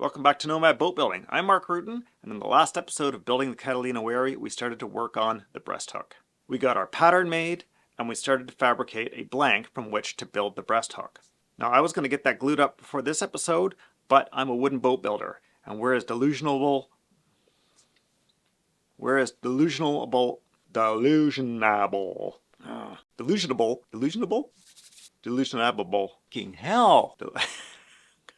Welcome back to Nomad Boatbuilding. I'm Mark Rutan, and in the last episode of building the Catalina Wherry, we started to work on the breasthook. We got our pattern made, and we started to fabricate a blank from which to build the breasthook. Now, I was going to get that glued up before this episode, but I'm a wooden boat builder, and delusionable, delusionable, king hell.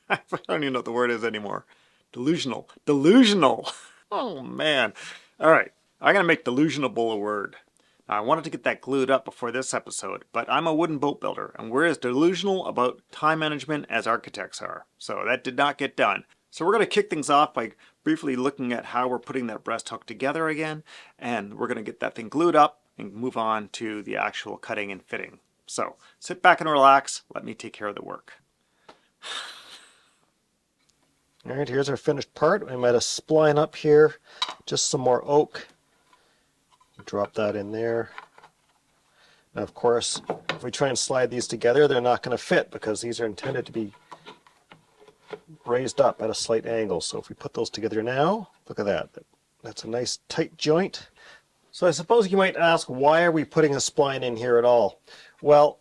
I don't even know what the word is anymore. Delusional. Oh man. All right, I'm gonna make delusionable a word. Now, I wanted to get that glued up before this episode, but I'm a wooden boat builder, and we're as delusional about time management as architects are. So that did not get done. So we're gonna kick things off by briefly looking at how we're putting that breasthook together again, and we're gonna get that thing glued up and move on to the actual cutting and fitting. So sit back and relax. Let me take care of the work. All right, here's our finished part. We made a spline up here, just some more oak. Drop that in there. Now, of course, if we try and slide these together, they're not going to fit because these are intended to be raised up at a slight angle. So if we put those together now, look at that. That's a nice tight joint. So I suppose you might ask, why are we putting a spline in here at all? Well,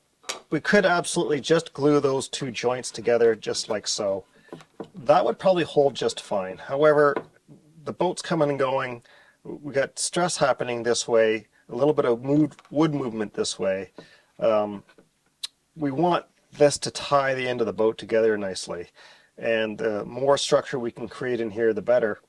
we could absolutely just glue those two joints together just like so. That would probably hold just fine. However, the boat's coming and going. We got stress happening this way, a little bit of wood movement this way. We want this to tie the end of the boat together nicely. And the more structure we can create in here, the better.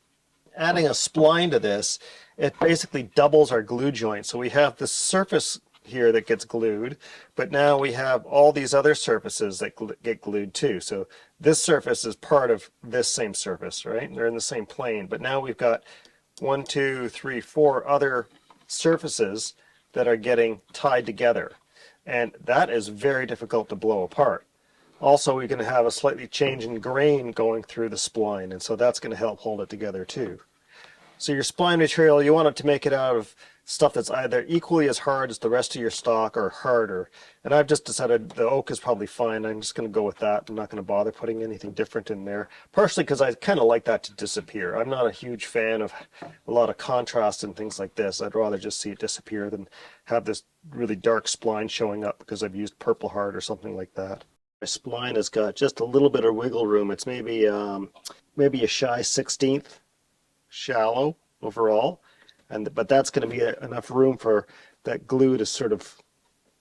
Adding a spline to this, it basically doubles our glue joint. So we have this surface here that gets glued, but now we have all these other surfaces that get glued too. So this surface is part of this same surface, right? They're in the same plane, but now we've got 1, 2, 3, 4 other surfaces that are getting tied together, and that is very difficult to blow apart. Also, we're going to have a slightly change in grain going through the spline, and so that's going to help hold it together too. So your spline material, you want it to make it out of stuff that's either equally as hard as the rest of your stock or harder. And I've just decided the oak is probably fine. I'm just going to go with that. I'm not going to bother putting anything different in there. Partially because I kind of like that to disappear. I'm not a huge fan of a lot of contrast and things like this. I'd rather just see it disappear than have this really dark spline showing up because I've used purple heart or something like that. My spline has got just a little bit of wiggle room. It's maybe a shy 16th shallow overall, but that's going to be enough room for that glue to sort of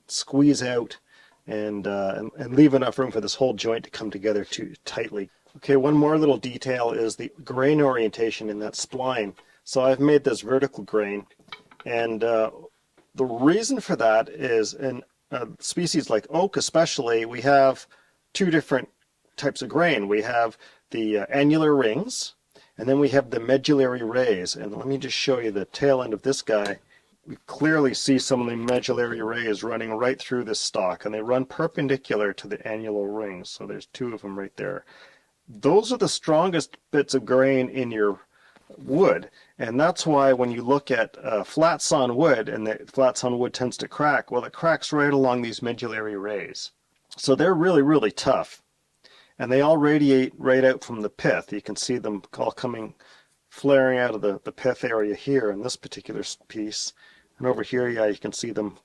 squeeze out and leave enough room for this whole joint to come together too tightly. Okay, one more little detail is the grain orientation in that spline. So I've made this vertical grain, and the reason for that is in species like oak especially, we have two different types of grain. We have the annular rings, and then we have the medullary rays. And let me just show you the tail end of this guy. We clearly see some of the medullary rays running right through this stock, and they run perpendicular to the annular rings. So there's two of them right there. Those are the strongest bits of grain in your wood, and that's why when you look at flat sawn wood, and the flat sawn wood tends to crack, well, it cracks right along these medullary rays. So they're really, really tough. And they all radiate right out from the pith. You can see them all coming, flaring out of the pith area here in this particular piece. And over here, yeah, you can see them,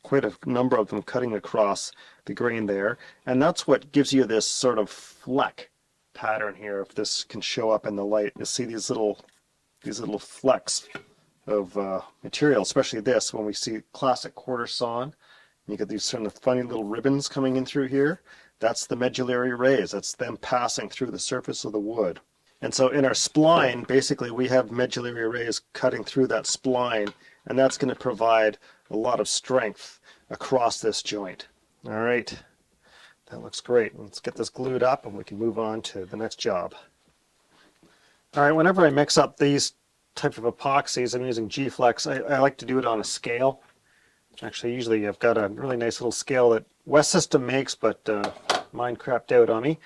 quite a number of them cutting across the grain there. And that's what gives you this sort of fleck pattern here. If this can show up in the light, you'll see these little flecks of material, especially this, when we see classic quarter sawn. You get these sort of funny little ribbons coming in through here. That's the medullary rays. That's them passing through the surface of the wood. And so in our spline, basically we have medullary rays cutting through that spline, and that's going to provide a lot of strength across this joint. All right, that looks great. Let's get this glued up and we can move on to the next job. All right, whenever I mix up these type of epoxies, I'm using G-Flex. I like to do it on a scale. Actually, usually I've got a really nice little scale that West System makes, but mine crapped out on me.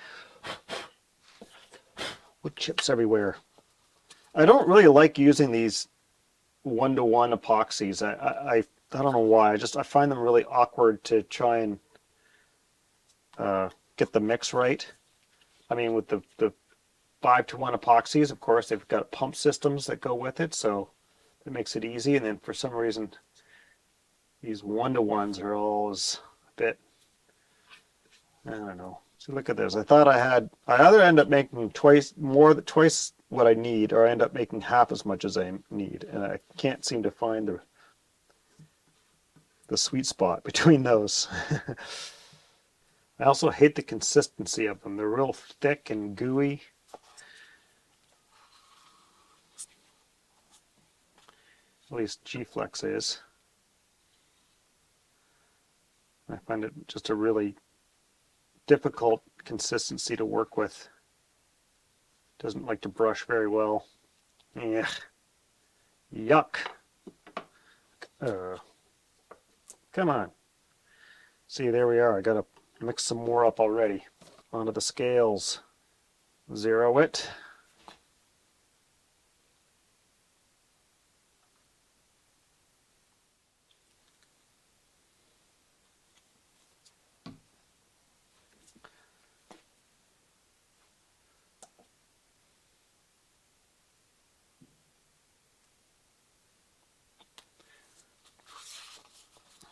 Wood chips everywhere. I don't really like using these one-to-one epoxies. I don't know why. I find them really awkward to try and get the mix right. I mean, with the 5-to-1 epoxies. Of course, they've got pump systems that go with it, so it makes it easy. And then for some reason, these 1-to-1s are always a bit, I don't know. So look at this. I thought I either end up making twice what I need, or I end up making half as much as I need. And I can't seem to find the sweet spot between those. I also hate the consistency of them. They're real thick and gooey. At least G-Flex is. I find it just a really difficult consistency to work with. Doesn't like to brush very well. Yeah. Yuck. Come on. See, there we are. I gotta mix some more up already. Onto the scales. Zero it.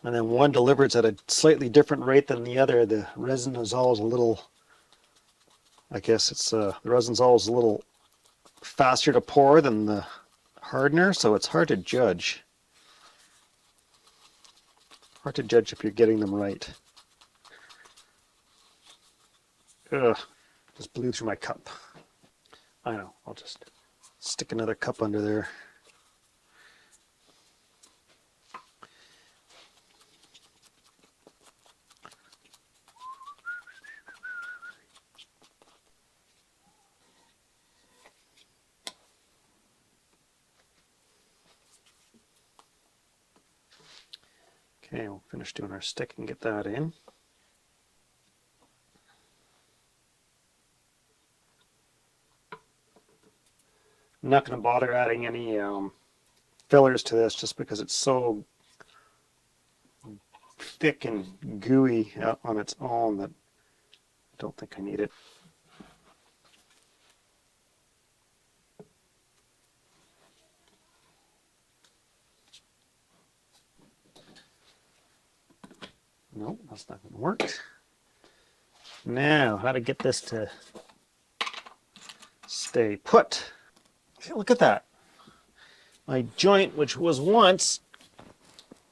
And then one delivers at a slightly different rate than the other. The resin is always a little, I guess it's, the resin's always a little faster to pour than the hardener, so it's hard to judge. Hard to judge if you're getting them right. Ugh, just blew through my cup. I know, I'll just stick another cup under there. Okay, we'll finish doing our stick and get that in. I'm not going to bother adding any fillers to this just because it's so thick and gooey on its own that I don't think I need it. Nope, that's not going to work. Now, how to get this to stay put. See, look at that. My joint, which was once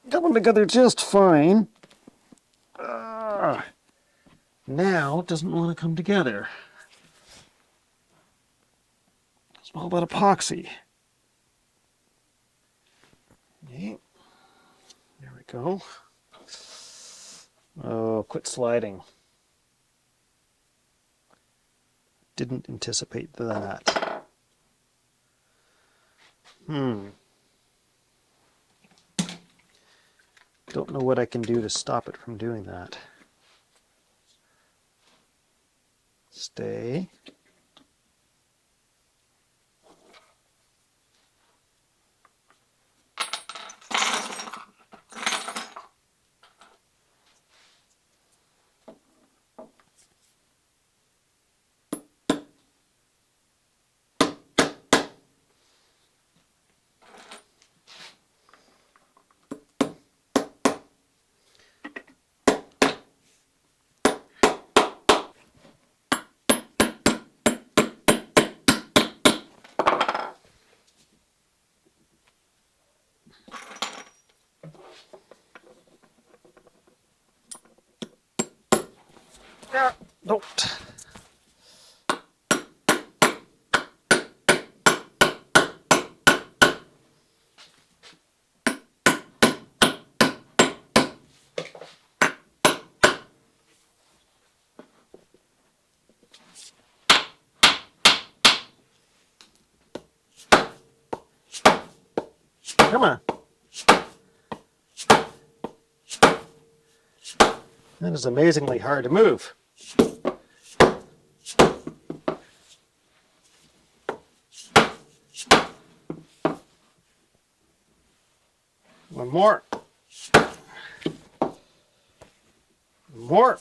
coming together just fine, now it doesn't want to come together. It's all about epoxy. Okay. There we go. Oh, quit sliding. Didn't anticipate that. Don't know what I can do to stop it from doing that. Stay. Don't. Come on. That is amazingly hard to move. One more. More.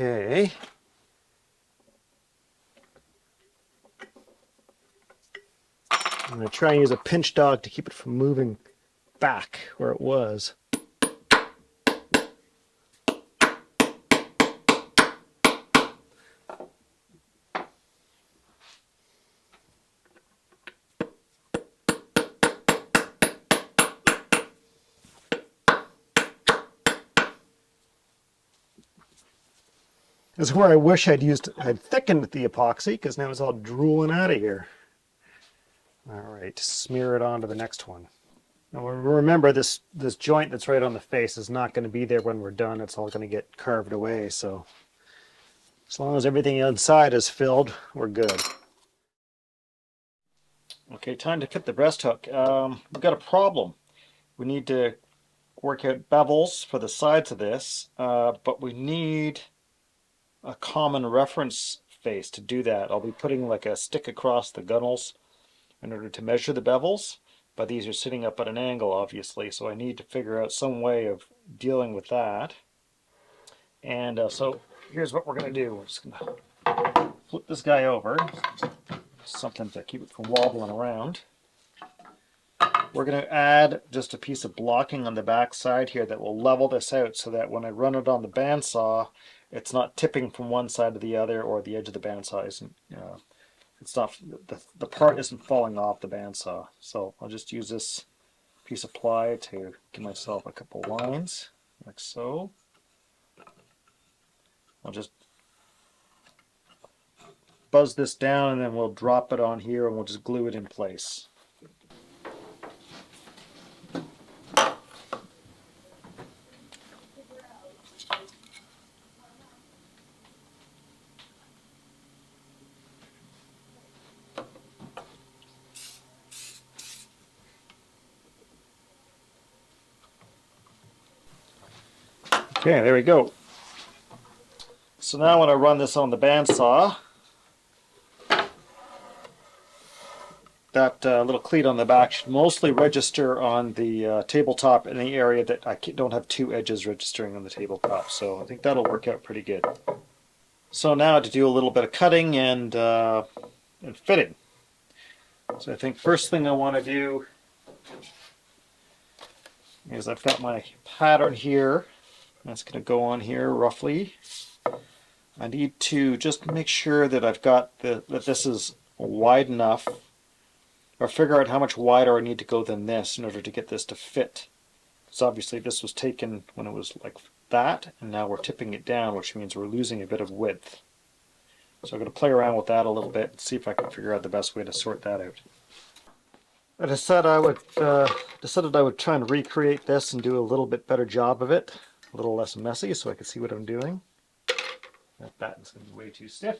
Okay. I'm going to try and use a pinch dog to keep it from moving back where it was. This is where I wish I'd thickened the epoxy, because now it's all drooling out of here. All right, smear it onto the next one. Now remember, this joint that's right on the face is not going to be there when we're done. It's all going to get carved away, so as long as everything inside is filled, we're good. Okay, time to fit the breast hook. We've got a problem. We need to work out bevels for the sides of this, but we need a common reference face to do that. I'll be putting like a stick across the gunnels in order to measure the bevels, but these are sitting up at an angle obviously, so I need to figure out some way of dealing with that. And so here's what we're going to do. We're just going to flip this guy over, something to keep it from wobbling around. We're going to add just a piece of blocking on the back side here that will level this out so that when I run it on the bandsaw, it's not tipping from one side to the other, or the edge of the bandsaw isn't, it's not, the part isn't falling off the bandsaw. So I'll just use this piece of ply to give myself a couple lines, like so. I'll just buzz this down and then we'll drop it on here and we'll just glue it in place. Okay, there we go. So now when I run this on the bandsaw, that little cleat on the back should mostly register on the tabletop in the area that I don't have two edges registering on the tabletop. So I think that'll work out pretty good. So now to do a little bit of cutting and fitting. So I think first thing I want to do is I've got my pattern here. That's going to go on here roughly. I need to just make sure that I've got that this is wide enough, or figure out how much wider I need to go than this in order to get this to fit. So obviously this was taken when it was like that, and now we're tipping it down, which means we're losing a bit of width. So I'm going to play around with that a little bit and see if I can figure out the best way to sort that out. I decided I would try and recreate this and do a little bit better job of it, a little less messy, so I can see what I'm doing. That battens going to be way too stiff.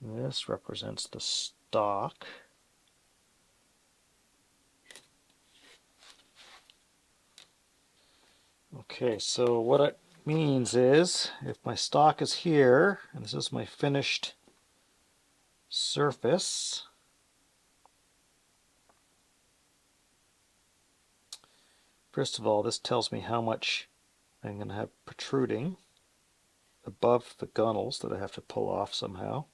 This represents the stock. Okay, so what it means is if my stock is here, and this is my finished surface, first of all, this tells me how much I'm going to have protruding above the gunnels that I have to pull off somehow.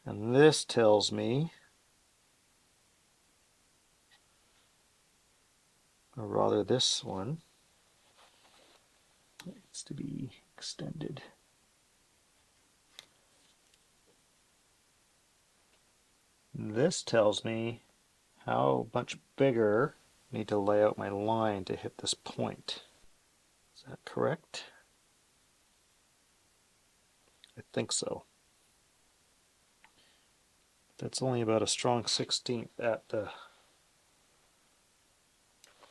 And this tells me, or rather this one, needs to be extended. This tells me how much bigger I need to lay out my line to hit this point. Is that correct? I think so. That's only about a strong 1/16 at the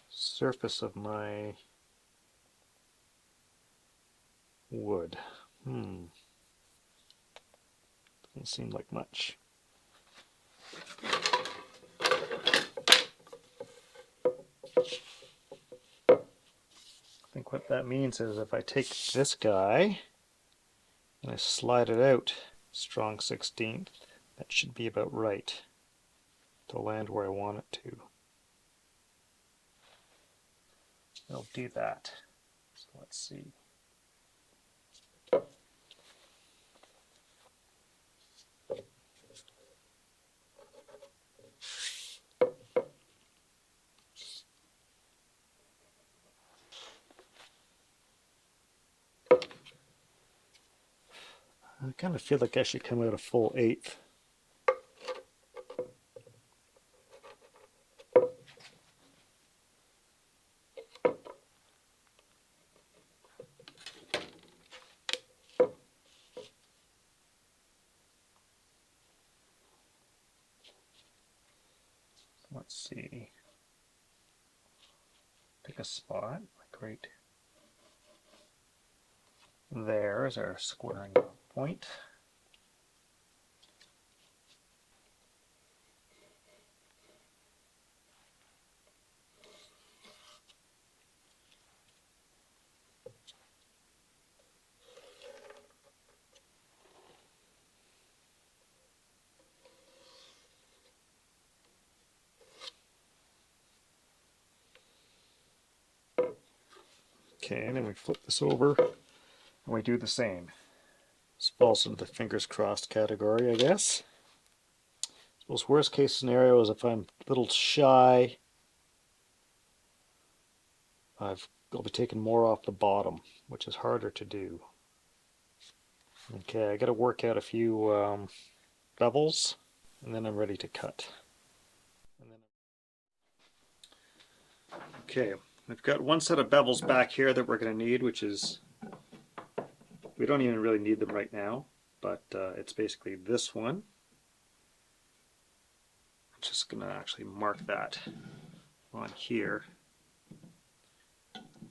surface of my wood. Doesn't seem like much. that means is if I take this guy and I slide it out strong 16th, that should be about right to land where I want it to. It'll do that. So let's see. I kind of feel like I should come out a full 1/8. Let's see. Pick a spot, like right there is our squaring point. Okay, and then we flip this over and we do the same. This falls into the fingers crossed category, I guess. I suppose worst case scenario is if I'm a little shy, I'll be taking more off the bottom, which is harder to do. Okay, I got to work out a few bevels, and then I'm ready to cut. Okay, we've got one set of bevels back here that we're going to need, which is, we don't even really need them right now, but it's basically this one. I'm just going to actually mark that on here.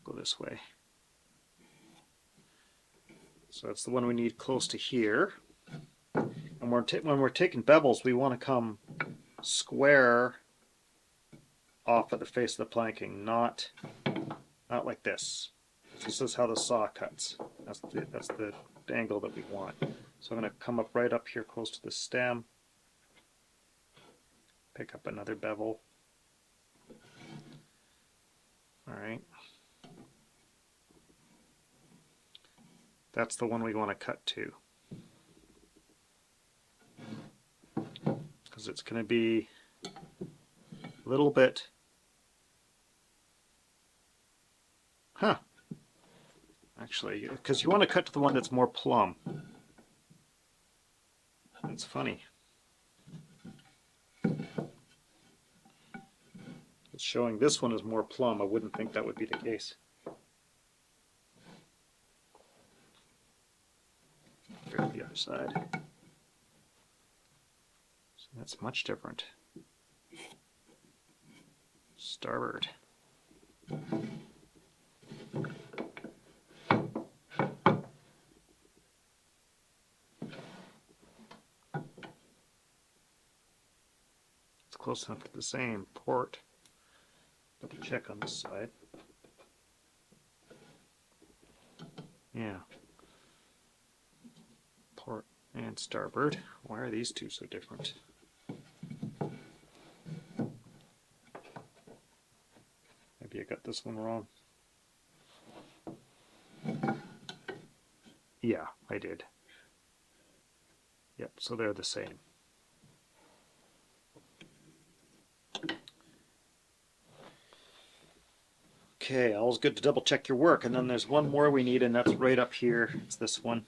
Go this way. So that's the one we need close to here. And when we're taking bevels, we want to come square off of the face of the planking, not like this. This is how the saw cuts. That's the angle that we want. So I'm going to come up right up here close to the stem, pick up another bevel. All right. That's the one we want to cut to, because it's going to be a little bit, actually, because you want to cut to the one that's more plumb. That's funny. It's showing this one is more plumb. I wouldn't think that would be the case. Here's the other side. So that's much different. Starboard. It's close enough to the same port. Double check on this side. Yeah. Port and starboard. Why are these two so different? Maybe I got this one wrong. Yeah, I did. Yep, so they're the same. Okay, always good to double check your work. And then there's one more we need, and that's right up here. It's this one.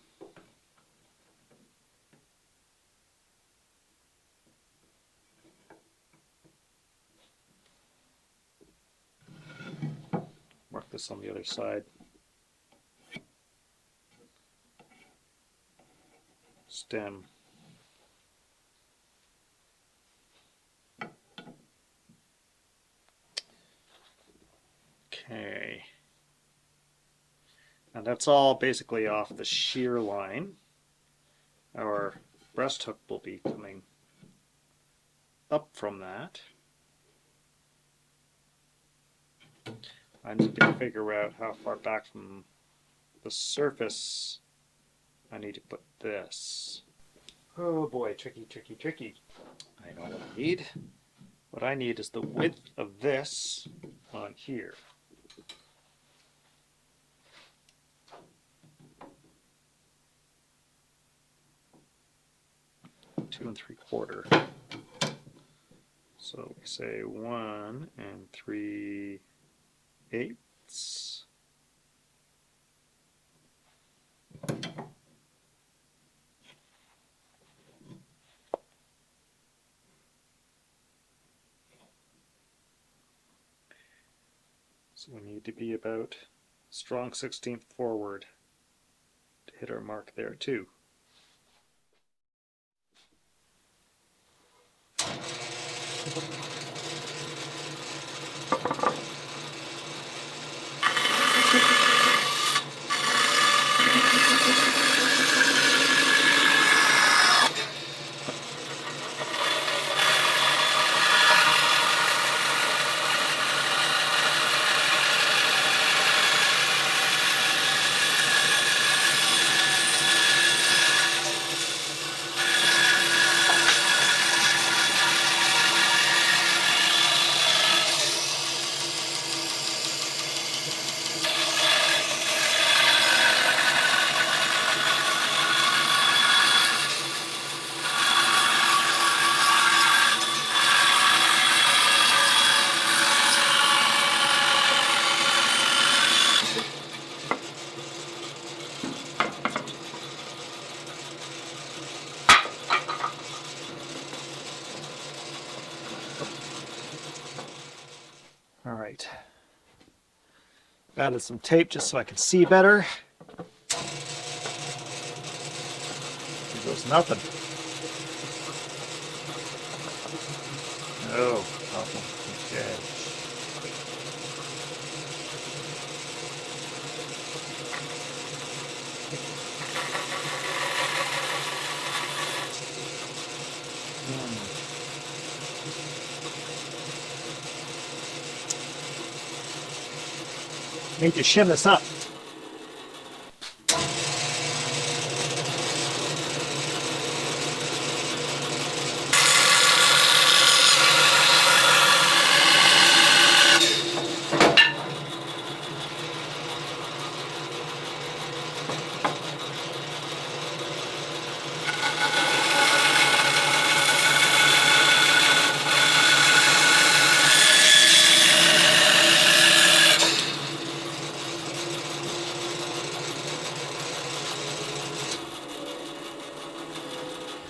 Mark this on the other side. Stem. Okay. And that's all basically off the shear line. Our breast hook will be coming up from that. I need to figure out how far back from the surface I need to put this. Oh boy, tricky, tricky, tricky. I know what I need. What I need is the width of this on here. 2 3/4. So we say 1 3/8. So we need to be about strong 16th forward to hit our mark there too. All right. Added some tape just so I can see better. Here goes nothing. Oh, nothing. Okay. Need to shim this up.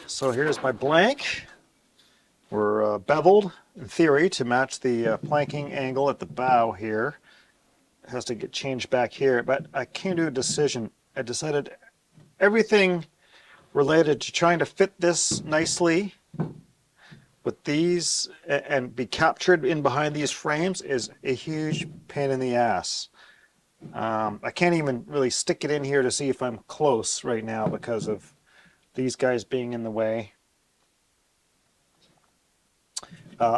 So here's my blank. We're beveled in theory to match the planking angle at the bow here. It has to get changed back here, but I came to a decision. I decided everything related to trying to fit this nicely with these and be captured in behind these frames is a huge pain in the ass. I can't even really stick it in here to see if I'm close right now because of these guys being in the way.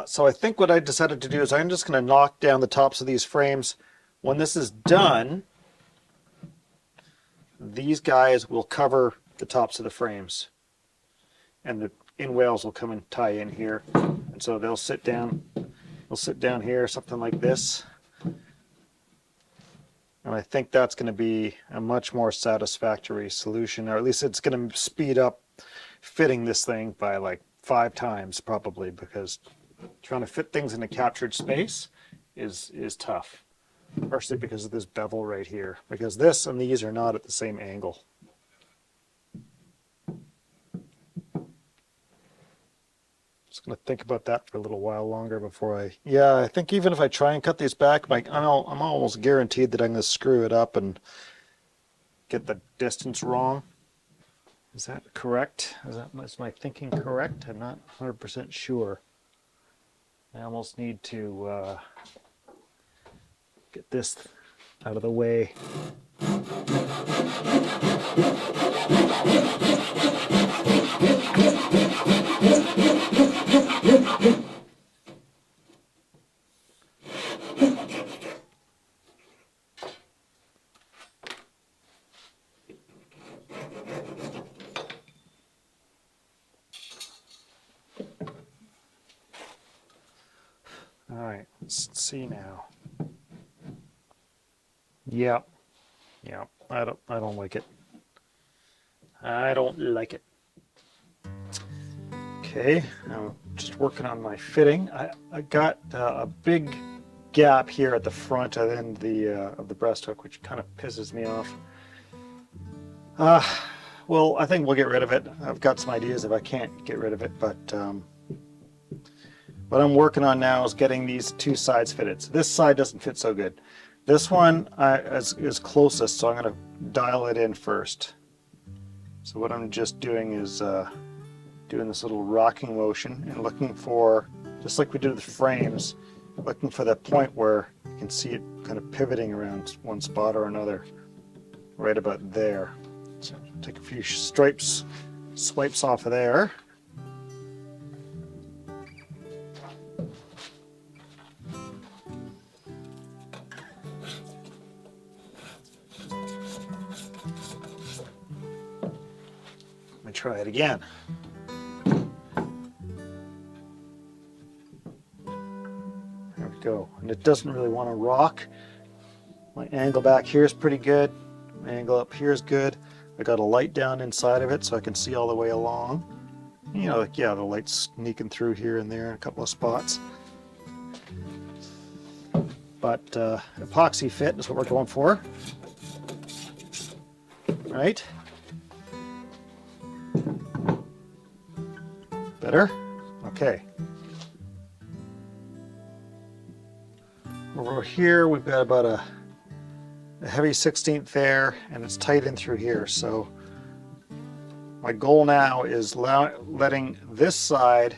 So I think what I decided to do is I'm just going to knock down the tops of these frames. When this is done, these guys will cover the tops of the frames. And the in-wales will come and tie in here. And so they'll sit down here, something like this. And I think that's going to be a much more satisfactory solution, or at least it's going to speed up fitting this thing by like 5 times probably, because trying to fit things in a captured space is tough, partially because of this bevel right here, because this and these are not at the same angle. Just going to think about that for a little while longer before I think even if I try and cut these back, I'm almost guaranteed that I'm going to screw it up and get the distance wrong. Is that correct? Is my thinking correct? I'm not 100% sure. I almost need to get this out of the way. Alright, let's see now. Yep. Yep. I don't like it. I don't like it. Okay, I'm just working on my fitting. I got a big gap here at the front and of the breast hook, which kind of pisses me off. Well, I think we'll get rid of it. I've got some ideas if I can't get rid of it, but what I'm working on now is getting these two sides fitted. So this side doesn't fit so good. This one is closest, so I'm going to dial it in first. So what I'm just doing is doing this little rocking motion and looking for, just like we did with the frames, looking for that point where you can see it kind of pivoting around one spot or another, right about there. So take a few swipes off of there. Let me try it again. There we go. And it doesn't really want to rock. My angle back here is pretty good. My angle up here is good. I got a light down inside of it so I can see all the way along. You know, like, yeah, the light's sneaking through here and there in a couple of spots. But epoxy fit is what we're going for. Right? Better? Okay. Over here we've got about a heavy 16th there, and it's tight in through here. So my goal now is letting this side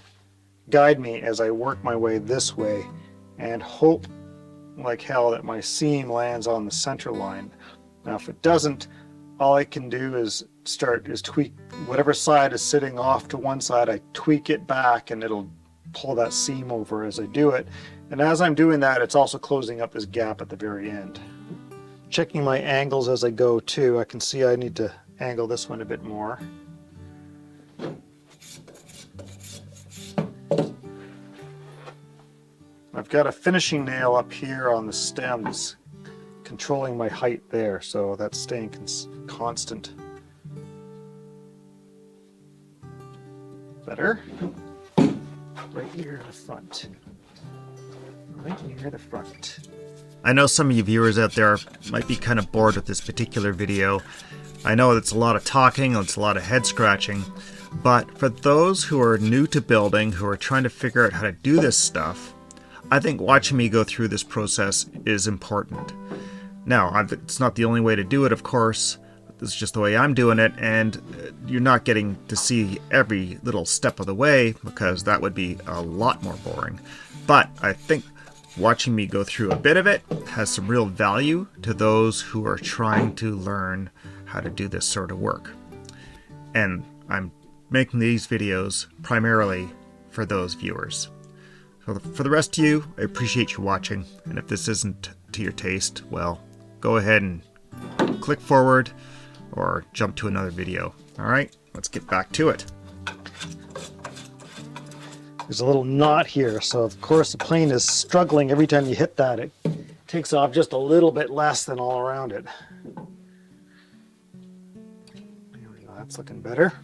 guide me as I work my way this way, and hope like hell that my seam lands on the center line. Now if it doesn't, all I can do is tweak whatever side is sitting off to one side. I tweak it back and it'll pull that seam over as I do it. And as I'm doing that, it's also closing up this gap at the very end. Checking my angles as I go too. I can see I need to angle this one a bit more. I've got a finishing nail up here on the stems controlling my height there, so that's staying constant. Better? Right near the front. Right near the front. I know some of you viewers out there might be kind of bored with this particular video. I know it's a lot of talking, it's a lot of head scratching, but for those who are new to building, who are trying to figure out how to do this stuff, I think watching me go through this process is important. Now, it's not the only way to do it, of course. This is just the way I'm doing it, and you're not getting to see every little step of the way because that would be a lot more boring. But I think watching me go through a bit of it has some real value to those who are trying to learn how to do this sort of work. And I'm making these videos primarily for those viewers. So for the rest of you, I appreciate you watching, and if this isn't to your taste, well, go ahead and click forward or jump to another video. Alright, let's get back to it. There's a little knot here, so of course the plane is struggling every time you hit that. It takes off just a little bit less than all around it. There we go, that's looking better.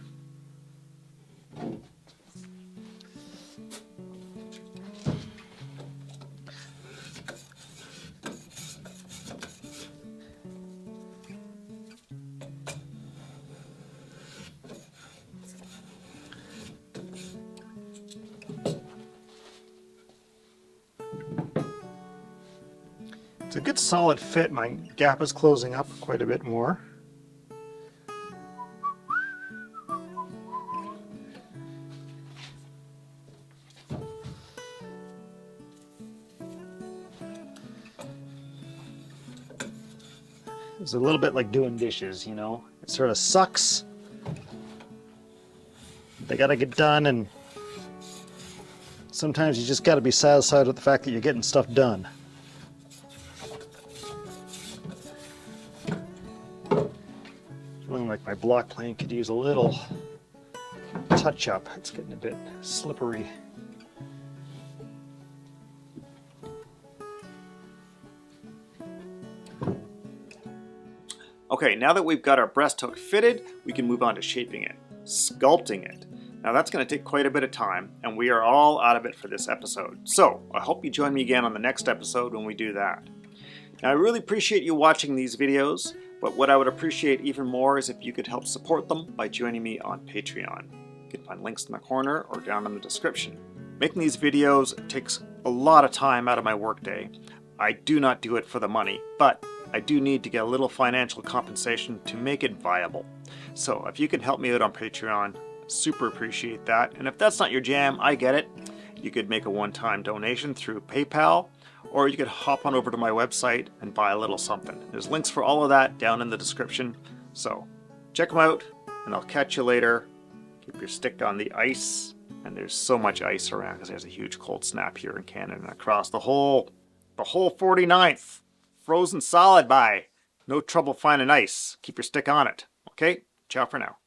It's a good solid fit. My gap is closing up quite a bit more. It's a little bit like doing dishes, you know. It sort of sucks. They gotta get done, and sometimes you just gotta be satisfied with the fact that you're getting stuff done. Feeling like my block plane could use a little touch up. It's getting a bit slippery. Okay, now that we've got our breast hook fitted, we can move on to shaping it, sculpting it. Now that's going to take quite a bit of time, and we are all out of it for this episode. So I hope you join me again on the next episode when we do that. Now I really appreciate you watching these videos, but what I would appreciate even more is if you could help support them by joining me on Patreon. You can find links in the corner or down in the description. Making these videos takes a lot of time out of my workday. I do not do it for the money, but I do need to get a little financial compensation to make it viable. So if you can help me out on Patreon, super appreciate that. And if that's not your jam, I get it. You could make a one-time donation through PayPal, or you could hop on over to my website and buy a little something. There's links for all of that down in the description. So check them out, and I'll catch you later. Keep your stick on the ice. And there's so much ice around because there's a huge cold snap here in Canada and across the whole 49th. Frozen solid by. No trouble finding ice. Keep your stick on it. Okay? Ciao for now.